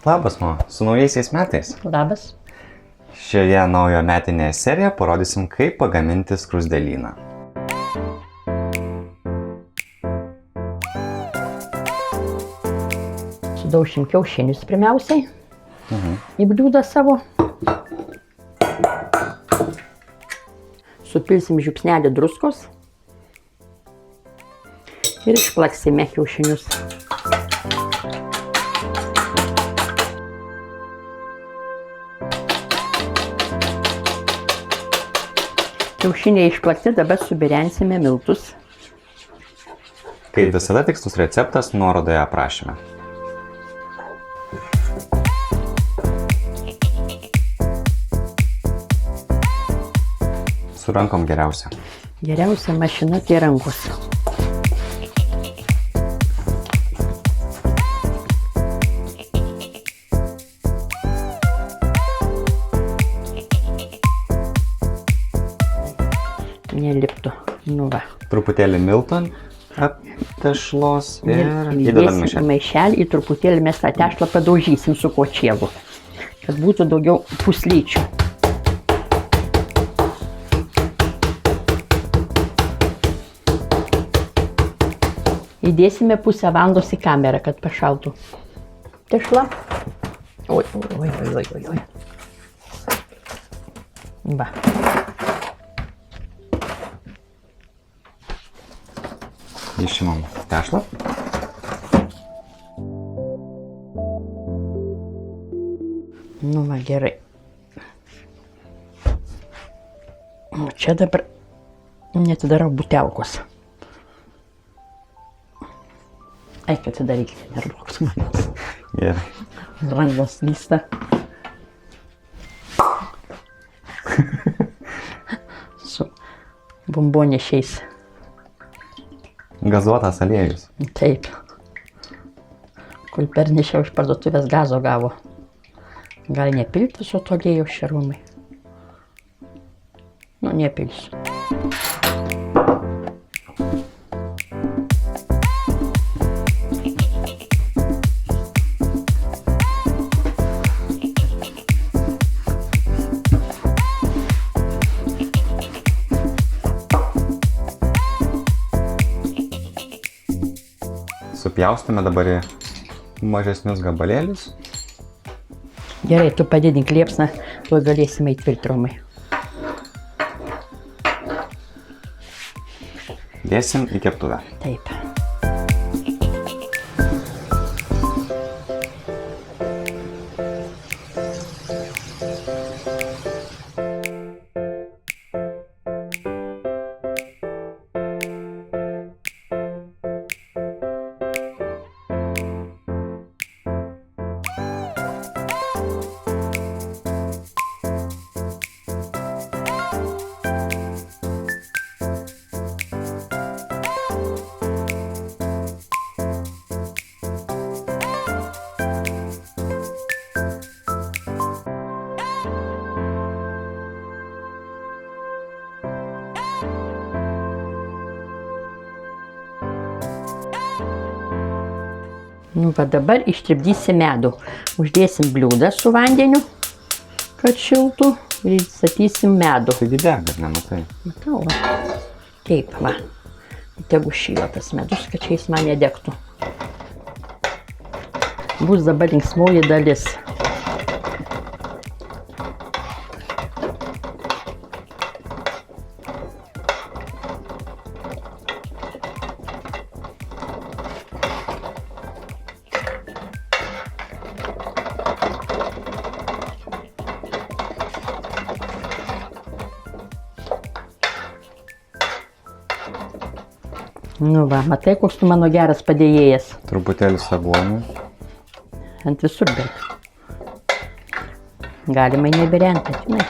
Labas, mama, su naujaisiais metais. Labas. Šioje naujo metinėje serijoje parodysim, kaip pagaminti skruzdėlyną. Sudaušim kiaušinius pirmiausiai į bliūdą savo. Supilsim žiupsnelį druskos ir išplaksime kiaušinius. Kiaušiniai išplakti, dabar subirensime miltus. Kaip visada tikslus receptas nuorodoje aprašyme. Su rankom geriausia. Geriausia mašina tai rankos. Neliptų. Nu va. Truputėlį miltų ant tešlos ir įdedam Įdėsim maišelį, į truputėlį mes tą tešlą padaužysim su kočievu, kad būtų daugiau puslyčių. Įdėsime pusę valandos į kamerą, kad pašaltų tešla. Oi. Va. Išimam tešlą. Nu va, gerai. O čia dabar netidarau butelkos. Eik atidarykite, nervuok su manęs. Gerai. Rankos lysta. Su bombonešiais. Gazuotas aliejus. Taip. Kol pernešiau iš parduotuvės gazo gavo. Gali nepilti su to aliejaus šarvumai. Nu, nepilsiu. Supjaustome dabar į mažesnius gabalėlius. Gerai, tu padidink liepsną, tuo galėsime įt filtrumai. Dėsim į keptuvę. Taip. Nu, va dabar ištirpdysim medų. Uždėsim bliūdą su vandeniu, kad šiltų, ir įstatysim medų. Tai didega, nematai. Matau, va. Taip, va. Tegu šyla tas medus, kad čia jis man nedegtų. Bus dabar linksmoji dalis. Nu va, matai, koks tu mano geras padėjėjas. Truputėlį saguonių. Ant visur bet. Galima neberenti, žinai.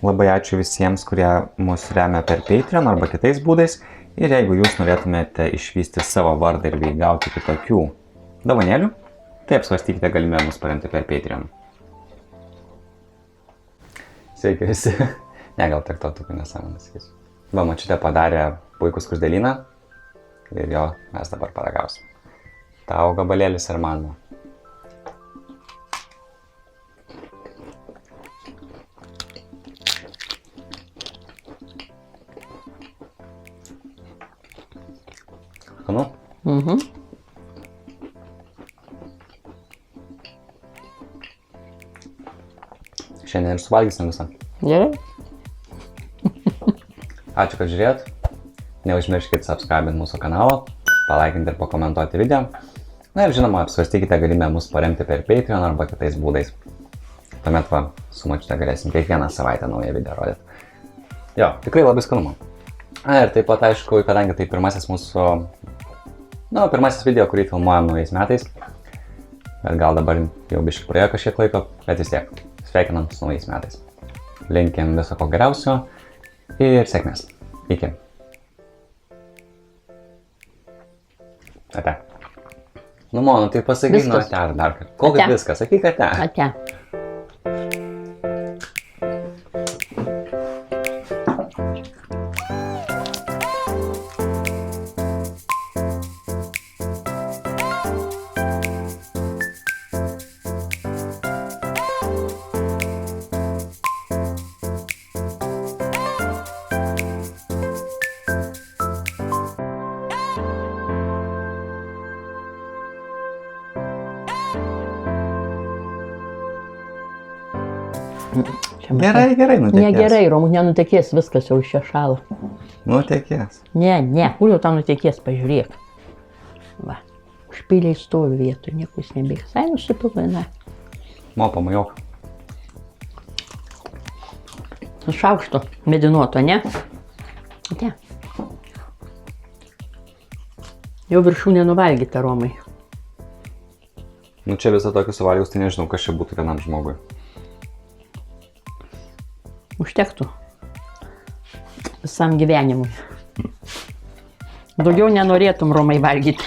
Labai ačiū visiems, kurie mus remia per Patreon arba kitais būdais. Ir jeigu jūs norėtumėte išvysti savo vardą ir bei gauti kitokių dovanėlių, tai apsvarstykite galimybę mus paremti per Patreon. Sveiki visi. Ne, gal tiek to tokių nesąmonės sakysiu. Va, močiutė padarė puikų skruzdėlyną ir jo mes dabar paragausim. Tau gabalėlis ir man. Skanu? Mhm. Šiandien ir suvalgysim visą. Gerai. Ačiū, kad žiūrėjot. Neužmirškit subscribe mūsų kanalą, palaikinti ir pakomentuoti video. Na ir žinoma, apsvarstykite galimybę mus paremti per Patreon arba kitais būdais. Tuomet va, su močiute galėsim kiekvieną savaitę naują video rodyti. Jo, tikrai labai skanu. Ir taip pat aišku, kadangi tai pirmasis mūsų, pirmasis video, kurį filmuojam naujais metais. Bet gal dabar jau biškai praėjo kažkiek laiko, bet vis tiek. Sveikinam su naujais metais. Linkim viso ko geriausio ir sėkmės. Iki. Ate. Nu, mano, tai pasakyk, nu, ate ar dar kartą. Kol kaip viskas, sakyk, ate. Ate. Gerai, gerai, nutekės. Negerai, Romu, nenutekės, viskas jau iš čia šalo. Nutekės. Ne, kur jau tau nutekės, pažiūrėk. Va, užpyliai stovi vietoj, nieko jis nebėgs. Ai, nusipilai, na. Pamajok. Šaukšto medinuoto, ne? Ate. Jau viršūnė nuvalgyta, Romai. Nu, čia visą tokį suvalgius, tai nežinau, kas čia būtų vienam žmogui. Užtektų visam gyvenimui. Daugiau nenorėtum, Romai, valgyti.